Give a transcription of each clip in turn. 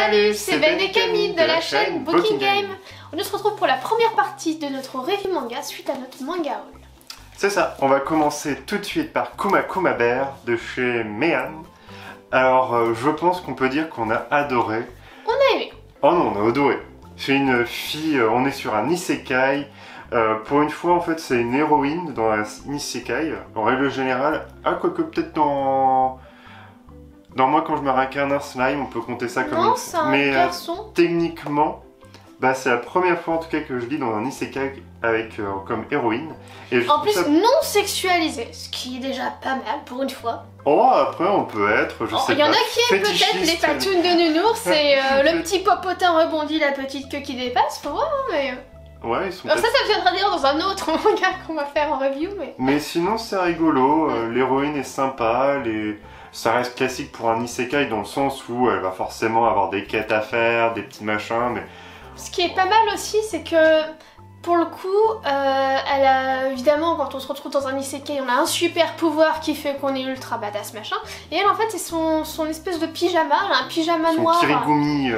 Salut, c'est Ben et Camille de la chaîne Booking Game. On se retrouve pour la première partie de notre review manga suite à notre manga haul. C'est ça, on va commencer tout de suite par Kuma Kuma Bear de chez Mehan. Alors je pense qu'on peut dire qu'on a adoré. On a aimé. Oh non, on a adoré. C'est une fille, on est sur un isekai. Pour une fois en fait c'est une héroïne dans un isekai. En règle générale, quoique peut-être dans moi quand je me réincarne un slime, on peut compter ça comme non, c'est un garçon. Techniquement, c'est la première fois en tout cas que je lis dans un isekai avec comme héroïne. Et en plus non sexualisé, ce qui est déjà pas mal pour une fois. Oh, après on peut être, je sais pas. Il y en a qui aiment peut-être les patounes de nounours et le petit popotin rebondi, la petite queue qui dépasse, faut voir, mais... Ouais, ils sont alors ça viendra dire dans un autre manga qu'on va faire en review, mais sinon c'est rigolo, l'héroïne est sympa, ça reste classique pour un isekai dans le sens où elle va forcément avoir des quêtes à faire, des petits machins, mais... Ce qui est pas mal aussi, c'est que pour le coup, elle a évidemment quand on se retrouve dans un isekai, on a un super pouvoir qui fait qu'on est ultra badass machin, et elle en fait c'est son espèce de pyjama, elle a un pyjama son noir. Kirigumi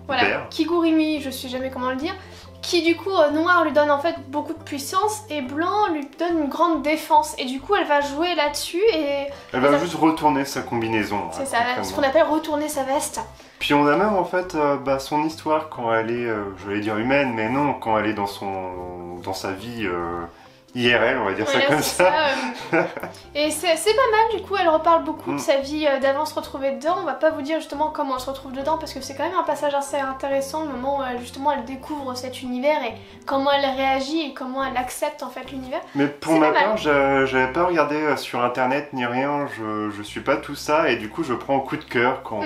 voilà, vert. Kigurumi, je sais jamais comment le dire. Qui du coup noir lui donne en fait beaucoup de puissance et blanc lui donne une grande défense et du coup elle va jouer là-dessus et... Elle va juste retourner sa combinaison. C'est ça, ce qu'on appelle retourner sa veste. Puis on a même en fait son histoire quand elle est, je vais dire humaine, mais non, quand elle est dans sa vie IRL, on va dire ça comme ça. Et c'est pas mal, du coup elle reparle beaucoup de sa vie d'avant se retrouver dedans. On va pas vous dire justement comment elle se retrouve dedans parce que c'est quand même un passage assez intéressant, le moment où justement elle découvre cet univers et comment elle réagit et comment elle accepte en fait l'univers. Mais pour ma part, j'avais pas regardé sur internet ni rien, je suis pas tout ça et du coup je prends au coup de cœur quand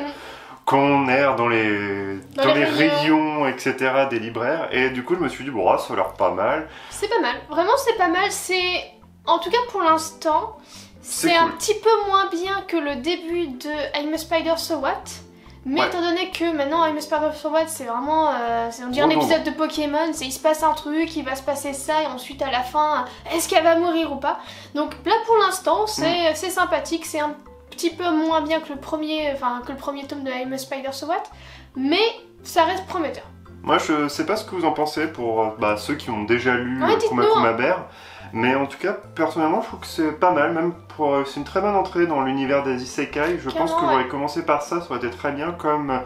on erre dans les rayons, etc. des libraires, et du coup je me suis dit, bon, ça a l'air pas mal. C'est pas mal, vraiment c'est pas mal, c'est... En tout cas pour l'instant, c'est cool. Un petit peu moins bien que le début de I'm a Spider So What, mais étant donné que maintenant I'm a Spider So What c'est vraiment, on dirait un épisode de Pokémon, il se passe un truc, il va se passer ça, et ensuite à la fin, est-ce qu'elle va mourir ou pas? Donc là pour l'instant c'est sympathique, c'est un petit peu moins bien que le premier tome de I'm a Spider So What, mais ça reste prometteur. Moi je sais pas ce que vous en pensez pour ceux qui ont déjà lu Kuma Kuma Bear, mais en tout cas personnellement je trouve que c'est pas mal, même c'est une très bonne entrée dans l'univers des isekai. Je pense que j'aurais commencé par ça, ça aurait été très bien, comme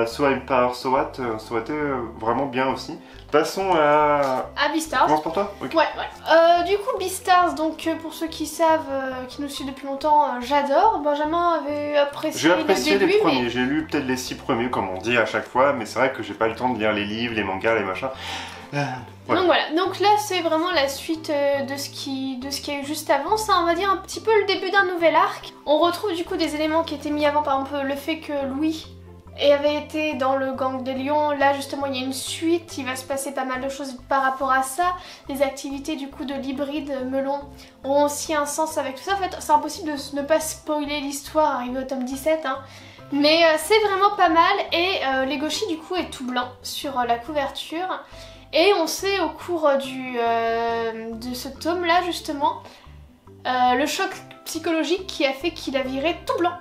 So I'm Spider So What, ça aurait été vraiment bien aussi. Passons à Beastars. Commence pour toi. Okay. Ouais. Du coup Beastars, donc pour ceux qui savent, qui nous suivent depuis longtemps, j'adore. Benjamin avait apprécié. J'ai apprécié les premiers, j'ai lu peut-être les 6 premiers comme on dit à chaque fois, mais c'est vrai que j'ai pas le temps de lire les livres, les mangas, les machins. Donc voilà, donc là c'est vraiment la suite de ce qu'il y a eu juste avant, ça on va dire un petit peu le début d'un nouvel arc. On retrouve du coup des éléments qui étaient mis avant, par exemple le fait que Louis avait été dans le gang des lions, là justement il y a une suite, il va se passer pas mal de choses par rapport à ça. Les activités du coup de l'hybride melon ont aussi un sens avec tout ça, en fait c'est impossible de ne pas spoiler l'histoire arrivé au tome 17 hein. Mais c'est vraiment pas mal et Legoshi du coup est tout blanc sur la couverture. Et on sait au cours de ce tome là justement le choc psychologique qui a fait qu'il a viré tout blanc.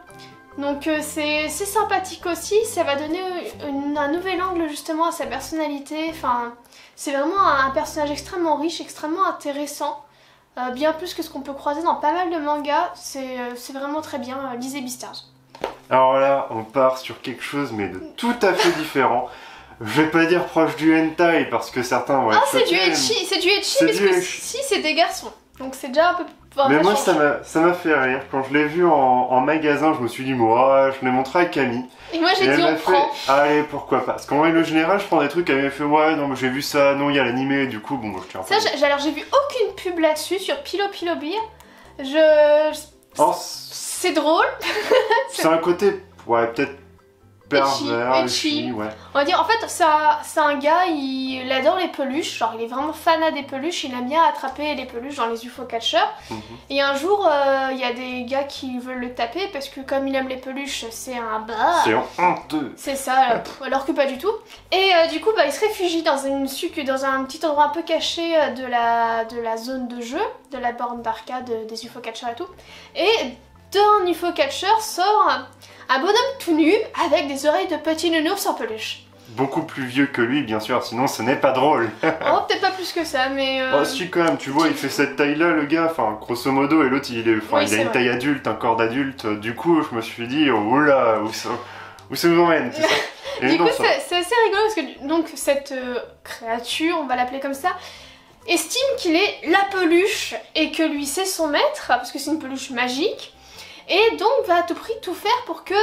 Donc c'est sympathique aussi, ça va donner un nouvel angle justement à sa personnalité. Enfin, c'est vraiment un personnage extrêmement riche, extrêmement intéressant. Bien plus que ce qu'on peut croiser dans pas mal de mangas, c'est vraiment très bien, lisez Beastars. Alors là, on part sur quelque chose mais de tout à fait différent. Je vais pas dire proche du hentai parce que certains vont être c'est du ecchi, mais si c'est des garçons, donc c'est déjà un peu... mais moi ça m'a fait rire, quand je l'ai vu en magasin, je me suis dit moi, je l'ai montré à Camille. Et moi j'ai dit on prend. Allez, pourquoi pas, parce qu'en règle générale je prends des trucs, elle m'a fait ouais non mais j'ai vu ça, non il y a l'animé, du coup bon je tiens pas. Alors j'ai vu aucune pub là-dessus sur Pilo Pilo Beer, c'est drôle. C'est un côté, ouais peut-être pervers, ecchi. On va dire, en fait, c'est un gars, il adore les peluches, genre il est vraiment fanat des peluches, il aime bien attraper les peluches dans les UFO catchers. Et un jour, il y a des gars qui veulent le taper parce que comme il aime les peluches, c'est un c'est honteux. C'est ça, alors que pas du tout. Et du coup, il se réfugie dans un petit endroit un peu caché de la zone de jeu, de la borne d'arcade, des UFO catchers et tout. Et d'un UFO-catcher sort un bonhomme tout nu avec des oreilles de petit nounours en peluche. Beaucoup plus vieux que lui, bien sûr, sinon ce n'est pas drôle. Oh, peut-être pas plus que ça, mais... Oh si, quand même, tu vois, il fait cette taille-là, le gars, enfin, grosso modo, et l'autre, il a une taille adulte, un corps d'adulte. Du coup, je me suis dit, oh là, où ça nous emmène, tout ça. Et du coup, c'est assez rigolo, parce que donc, cette créature, on va l'appeler comme ça, estime qu'il est la peluche, et que lui, c'est son maître, parce que c'est une peluche magique, et donc va à tout prix tout faire pour que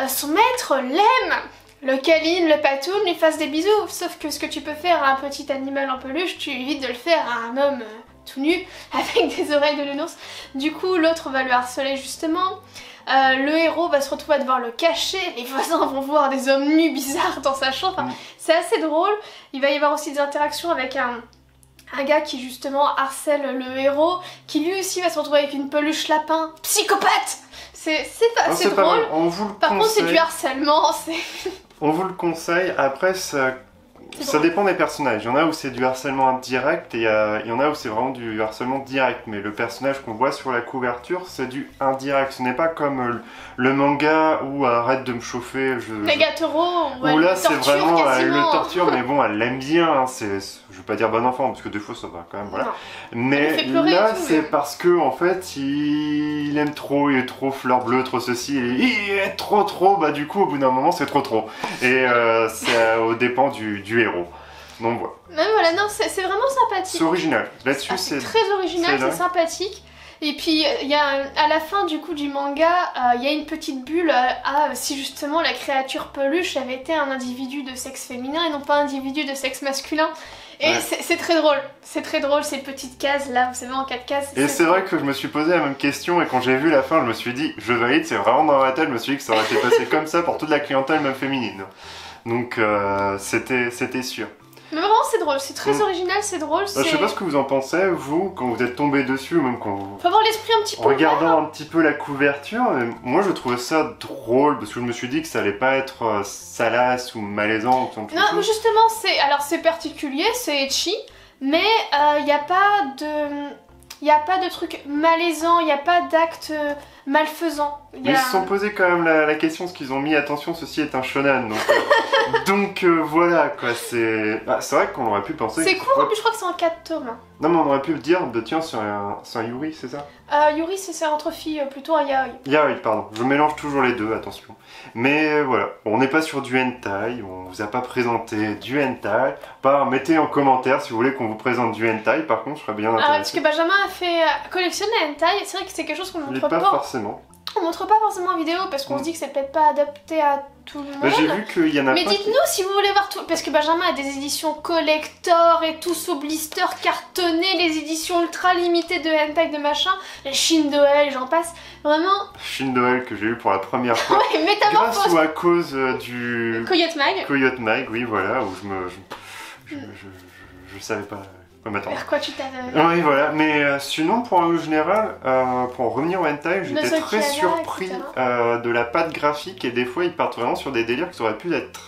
son maître l'aime, le câline, le patoune, lui fasse des bisous. Sauf que ce que tu peux faire à un petit animal en peluche, tu évites de le faire à un homme tout nu avec des oreilles de nounours. Du coup, l'autre va le harceler justement. Le héros va se retrouver à devoir le cacher. Les voisins vont voir des hommes nus bizarres dans sa chambre. Enfin, c'est assez drôle. Il va y avoir aussi des interactions avec un gars qui justement harcèle le héros, qui lui aussi va se retrouver avec une peluche lapin psychopathe. C'est drôle. Par contre, c'est du harcèlement. On vous le conseille. Après, ça dépend des personnages. Il y en a où c'est du harcèlement indirect et il y en a où c'est vraiment du harcèlement direct. Mais le personnage qu'on voit sur la couverture, c'est du indirect. Ce n'est pas comme le manga où arrête de me chauffer. Nagatoro, où là, c'est vraiment elle le torture, mais bon, elle l'aime bien. Hein, je veux pas dire bon enfant, parce que des fois ça va quand même, voilà. Non. Mais là, c'est parce que en fait, il aime trop, il est trop fleur bleue, trop ceci, il est trop, bah du coup, au bout d'un moment, c'est trop. Et c'est aux dépens du héros. Donc voilà. Mais voilà, non, c'est vraiment sympathique. C'est original. Là-dessus, c'est très original, c'est sympathique. Et puis, il y a à la fin du coup du manga, il y a une petite bulle si justement la créature peluche avait été un individu de sexe féminin et non pas un individu de sexe masculin. Et c'est très drôle, ces petites cases là, vous savez, en 4 cases. Et c'est vrai que je me suis posé la même question et quand j'ai vu la fin, je me suis dit, je valide, c'est vraiment dans ma tête, je me suis dit que ça aurait été passé comme ça pour toute la clientèle même féminine. Donc c'était sûr. Mais vraiment c'est drôle, c'est très original, c'est drôle. Je sais pas ce que vous en pensez, vous, quand vous êtes tombé dessus, ou même quand vous... Faut avoir l'esprit un petit peu regardant un petit peu la couverture, moi je trouvais ça drôle, parce que je me suis dit que ça allait pas être salace ou malaisant. Non, mais justement, c'est particulier, c'est ecchi, mais il n'y a pas de truc malaisant, il n'y a pas d'acte malfaisant. Mais ils se sont posé quand même la question, ce qu'ils ont mis, attention, ceci est un shonen, donc voilà quoi, c'est vrai qu'on aurait pu penser... C'est court, en plus je crois que c'est en 4 tomes. Non mais on aurait pu dire, tiens, c'est un Yuri, c'est ça? Yuri c'est entre filles, plutôt un Yaoi. Yaoi, pardon, je mélange toujours les deux, attention. Mais voilà, on n'est pas sur du hentai, on vous a pas présenté du hentai. Mettez en commentaire si vous voulez qu'on vous présente du hentai, par contre je serais bien intéressé. Parce que Benjamin a fait collectionner hentai, c'est vrai que c'est quelque chose qu'on montre pas forcément. On montre pas forcément en vidéo parce qu'on se dit que c'est peut-être pas adapté à tout le monde. J'ai vu qu'il y en a mais dites-nous si vous voulez voir tout, parce que Benjamin a des éditions collector et tout sous blister cartonné, les éditions ultra limitées de hentai de machin, les Shindoel, j'en passe. Vraiment. Shindoel que j'ai eu pour la première fois. Ouais, métamorphose. Grâce ou à cause du Coyote Mag. Coyote Mag, oui, voilà, où je savais pas. Vers quoi tu t'avais... Oui, voilà, mais sinon, pour en général, pour en revenir au hentai, j'étais très surpris de la patte graphique et des fois ils partent vraiment sur des délires qui auraient pu être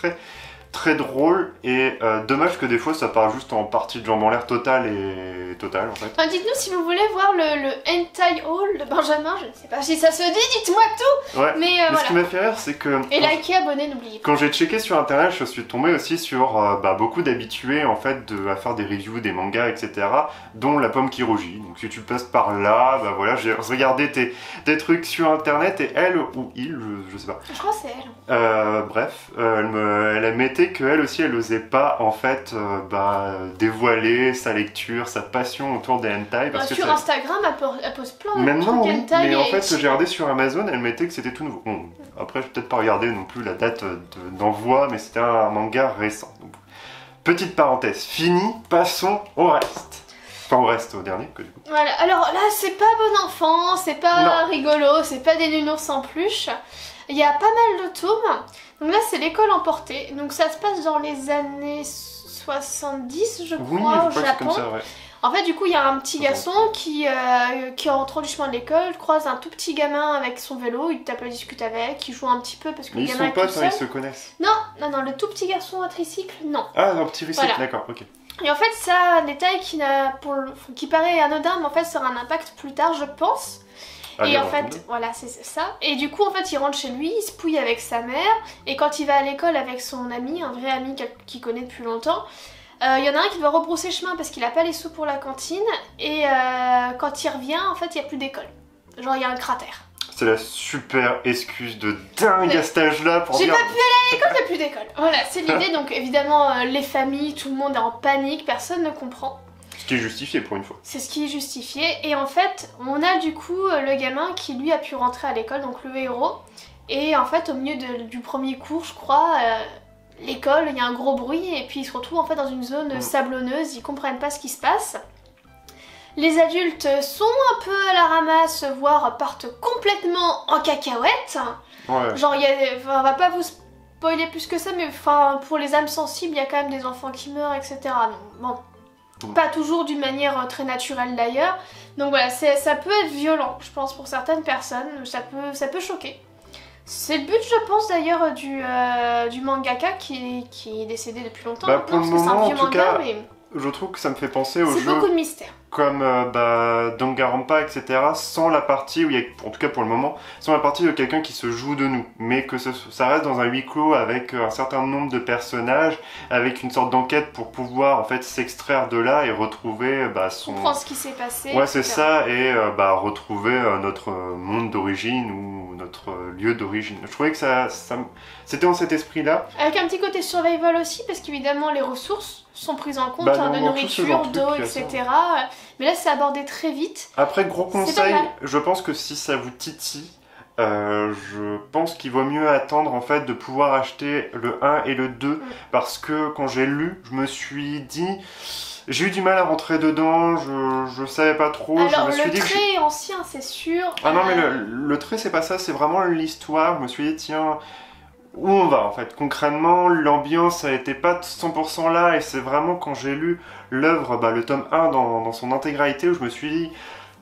très drôles et dommage que des fois ça part juste en partie de jambes en l'air total en fait. Enfin, dites-nous si vous voulez voir le hentai haul de Benjamin, je ne sais pas si ça se dit, dites-moi tout. Ouais. Mais voilà. voilà. Ce qui m'a fait rire c'est que... Et likez, abonnez, n'oubliez pas. Quand j'ai checké sur internet, je suis tombé aussi sur beaucoup d'habitués en fait à faire des reviews des mangas etc. dont La Pomme qui rougit. Donc si tu passes par là, voilà, j'ai regardé tes trucs sur internet et elle ou il, je sais pas. Je crois que c'est elle. Bref, elle mettait qu'elle aussi elle osait pas en fait dévoiler sa lecture, sa passion autour des hentai parce que sur Instagram elle pose plein de maintenant, trucs hentai. Mais en fait j'ai regardé sur Amazon, elle mettait que c'était tout nouveau. Bon, après je vais peut-être pas regarder non plus la date d'envoi, mais c'était un manga récent. Donc, petite parenthèse finie, passons au reste. Enfin au reste, au dernier que du coup. Voilà, alors là c'est pas bon enfant, c'est pas rigolo, c'est pas des nounours en peluche. Il y a pas mal de tomes. Donc là c'est l'école emportée. Donc ça se passe dans les années 70 je crois, au Japon. Comme ça, ouais. En fait du coup il y a un petit garçon qui en rentrant du chemin de l'école croise un tout petit gamin avec son vélo, il tape, discute avec, il joue un petit peu parce que mais le gamin ils sont potes, ils se connaissent. Non, le tout petit garçon à tricycle, non. Ah un petit tricycle, voilà. D'accord, ok. Et en fait ça un détail qui paraît anodin mais en fait ça aura un impact plus tard je pense. Et en fait, voilà, c'est ça. Et du coup, en fait, il rentre chez lui, il se pouille avec sa mère. Et quand il va à l'école avec son ami, un vrai ami qu'il connaît depuis longtemps, il y en a un qui doit rebrousser chemin parce qu'il a pas les sous pour la cantine. Et quand il revient, en fait, il n'y a plus d'école. Genre, il y a un cratère. C'est la super excuse de dingue à cet âge-là pour dire... J'ai pas pu aller à l'école, il n'y a plus d'école. Voilà, c'est l'idée. Donc évidemment, les familles, tout le monde est en panique, personne ne comprend. Ce qui est justifié pour une fois. C'est ce qui est justifié. Et en fait, on a du coup le gamin qui lui a pu rentrer à l'école, donc le héros. Et en fait, au milieu du premier cours, je crois, l'école, il y a un gros bruit. Et puis ils se retrouvent en fait dans une zone sablonneuse, ils comprennent pas ce qui se passe. Les adultes sont un peu à la ramasse, voire partent complètement en cacahuète. Ouais. Genre, on va pas vous spoiler plus que ça, mais pour les âmes sensibles, il y a quand même des enfants qui meurent, etc. Donc, bon, pas toujours d'une manière très naturelle d'ailleurs. Donc voilà, ça peut être violent, je pense, pour certaines personnes. Ça peut choquer. C'est le but, je pense, d'ailleurs, du mangaka qui est décédé depuis longtemps. Bah, pour le moment, en tout cas, mais... je trouve que ça me fait penser aux jeux... C'est beaucoup de mystère. Comme Danganronpa, etc. Sans la partie où il y a, en tout cas pour le moment, sans la partie de quelqu'un qui se joue de nous. Mais que ça reste dans un huis clos avec un certain nombre de personnages, avec une sorte d'enquête pour pouvoir en fait s'extraire de là et retrouver son... Comprendre ce qui s'est passé. Ouais, c'est ça, et retrouver notre monde d'origine ou notre lieu d'origine. Je trouvais que c'était dans cet esprit-là. Avec un petit côté survival aussi, parce qu'évidemment les ressources sont prises en compte, de nourriture, d'eau, etc. Mais là c'est abordé très vite. Après, gros conseil, je pense que si ça vous titille, je pense qu'il vaut mieux attendre en fait de pouvoir acheter le 1 et le 2 parce que quand j'ai lu, je me suis dit... J'ai eu du mal à rentrer dedans, je savais pas trop. Alors je me suis le dit trait est ancien, c'est sûr. Ah non mais le trait c'est pas ça, c'est vraiment l'histoire. Je me suis dit tiens, où on va en fait? Concrètement, l'ambiance n'était pas 100% là et c'est vraiment quand j'ai lu l'œuvre, le tome 1 dans son intégralité où je me suis dit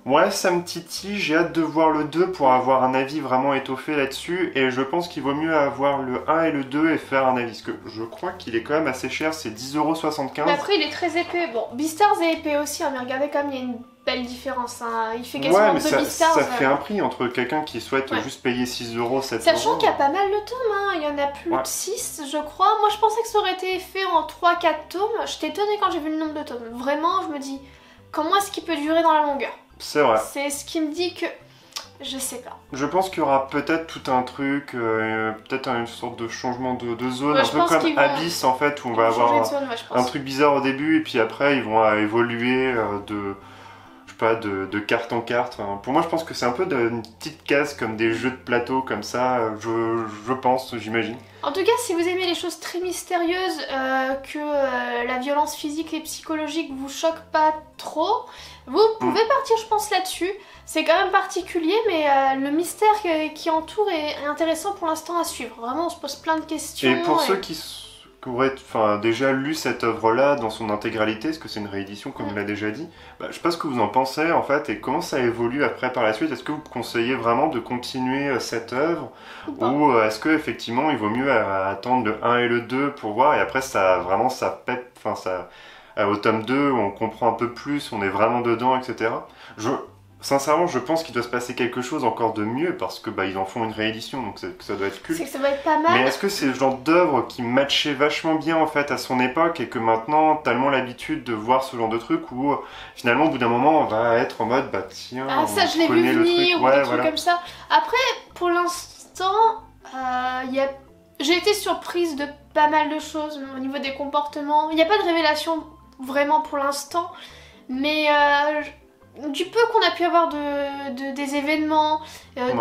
ouais, ça me titille, j'ai hâte de voir le 2 pour avoir un avis vraiment étoffé là-dessus et je pense qu'il vaut mieux avoir le 1 et le 2 et faire un avis, parce que je crois qu'il est quand même assez cher, c'est 10,75 €. Mais après il est très épais, bon, Beastars est épais aussi, mais regardez comme il y a une belle différence, il fait quasiment 2 Beastars. Ça fait un prix entre quelqu'un qui souhaite juste payer 6 €, 7 €. Sachant qu'il y a pas mal de tomes, il y en a plus de 6 je crois, moi je pensais que ça aurait été fait en 3-4 tomes, j'étais étonnée quand j'ai vu le nombre de tomes, vraiment je me dis, comment est-ce qu'il peut durer dans la longueur? C'est vrai. C'est ce qui me dit que... Je sais pas. Je pense qu'il y aura peut-être tout un truc, peut-être une sorte de changement de zone, un peu comme Abyss en fait, où on va avoir un truc bizarre au début et puis après ils vont évoluer de carte en carte. Pour moi je pense que c'est un peu une petite case comme des jeux de plateau comme ça, je pense, j'imagine. En tout cas, si vous aimez les choses très mystérieuses, que la violence physique et psychologique vous choque pas trop, vous pouvez partir, je pense, là-dessus. C'est quand même particulier, mais le mystère qui entoure est intéressant pour l'instant à suivre. Vraiment, on se pose plein de questions. Et pour ceux qui auraient déjà lu cette œuvre-là dans son intégralité, parce que c'est une réédition, comme on l'a déjà dit, je sais pas ce que vous en pensez, en fait, et comment ça évolue après par la suite. Est-ce que vous conseillez vraiment de continuer cette œuvre, ou est-ce que effectivement il vaut mieux attendre le 1 et le 2 pour voir, et après ça pète, au tome 2 où on comprend un peu plus, on est vraiment dedans, etc. Sincèrement, je pense qu'il doit se passer quelque chose encore de mieux parce que ils en font une réédition, donc ça doit être culte. C'est que ça doit être pas mal. Mais est-ce que c'est le genre d'œuvre qui matchait vachement bien en fait à son époque et que maintenant tellement l'habitude de voir ce genre de truc où finalement au bout d'un moment on va être en mode tiens, ça je l'ai vu venir ou des trucs comme ça. Après, pour l'instant, j'ai été surprise de pas mal de choses au niveau des comportements. Il n'y a pas de révélation vraiment pour l'instant, mais du peu qu'on a pu avoir des événements,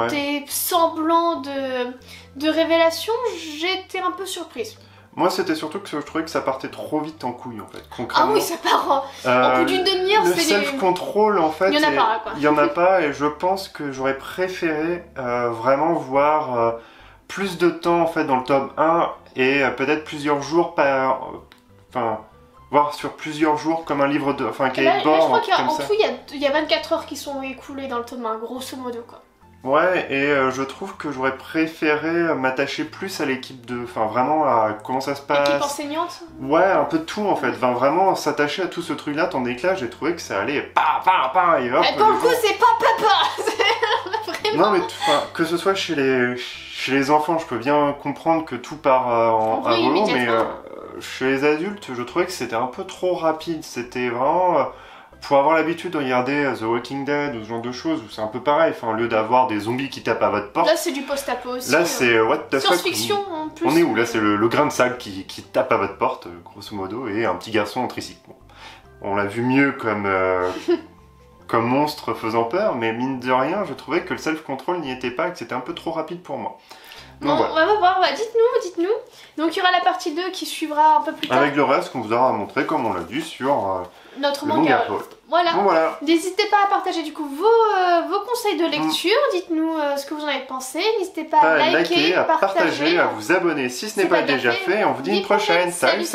des semblants de révélations, j'étais un peu surprise. Moi c'était surtout que je trouvais que ça partait trop vite en couille en fait, concrètement. Ah oui, ça part au bout d'une demi-heure, c'est le self-control en fait, il y en a pas quoi. Il y en a pas et je pense que j'aurais préféré vraiment voir plus de temps en fait dans le tome 1 et peut-être plusieurs jours voir sur plusieurs jours comme un livre de... cahier de bord. Je crois qu'en tout, il y a 24 heures qui sont écoulées dans le tome 1, grosso modo, quoi. Ouais, et je trouve que j'aurais préféré m'attacher plus à l'équipe de... vraiment à comment ça se passe. L'équipe enseignante. Ouais, un peu de tout, en fait. Vraiment s'attacher à tout ce truc-là, tandis que là, j'ai trouvé que ça allait... et hop, pour le coup, c'est pas papa. vraiment. Non mais que ce soit chez les enfants, je peux bien comprendre que tout part en un rouleau, mais chez les adultes, je trouvais que c'était un peu trop rapide. C'était vraiment... pour avoir l'habitude de regarder The Walking Dead ou ce genre de choses, où c'est un peu pareil, enfin, au lieu d'avoir des zombies qui tapent à votre porte... Là c'est du post-apo aussi. Là c'est what the fuck. Science-fiction en plus. On est où? Là c'est le grain de sable qui tape à votre porte, grosso modo, et un petit garçon en tricycle. Bon. On l'a vu mieux comme... comme monstre faisant peur, mais mine de rien, je trouvais que le self-control n'y était pas et que c'était un peu trop rapide pour moi. Donc, bon, voilà. On va voir, dites-nous. Donc il y aura la partie 2 qui suivra un peu plus tard. Avec le reste qu'on vous aura montré, comme on l'a dit, sur notre manga. Voilà. Bon, voilà. N'hésitez pas à partager du coup vos conseils de lecture, dites-nous ce que vous en avez pensé, n'hésitez pas à liker, à partager, à vous abonner si ce n'est pas déjà fait, et on vous dit une prochaine. Salut.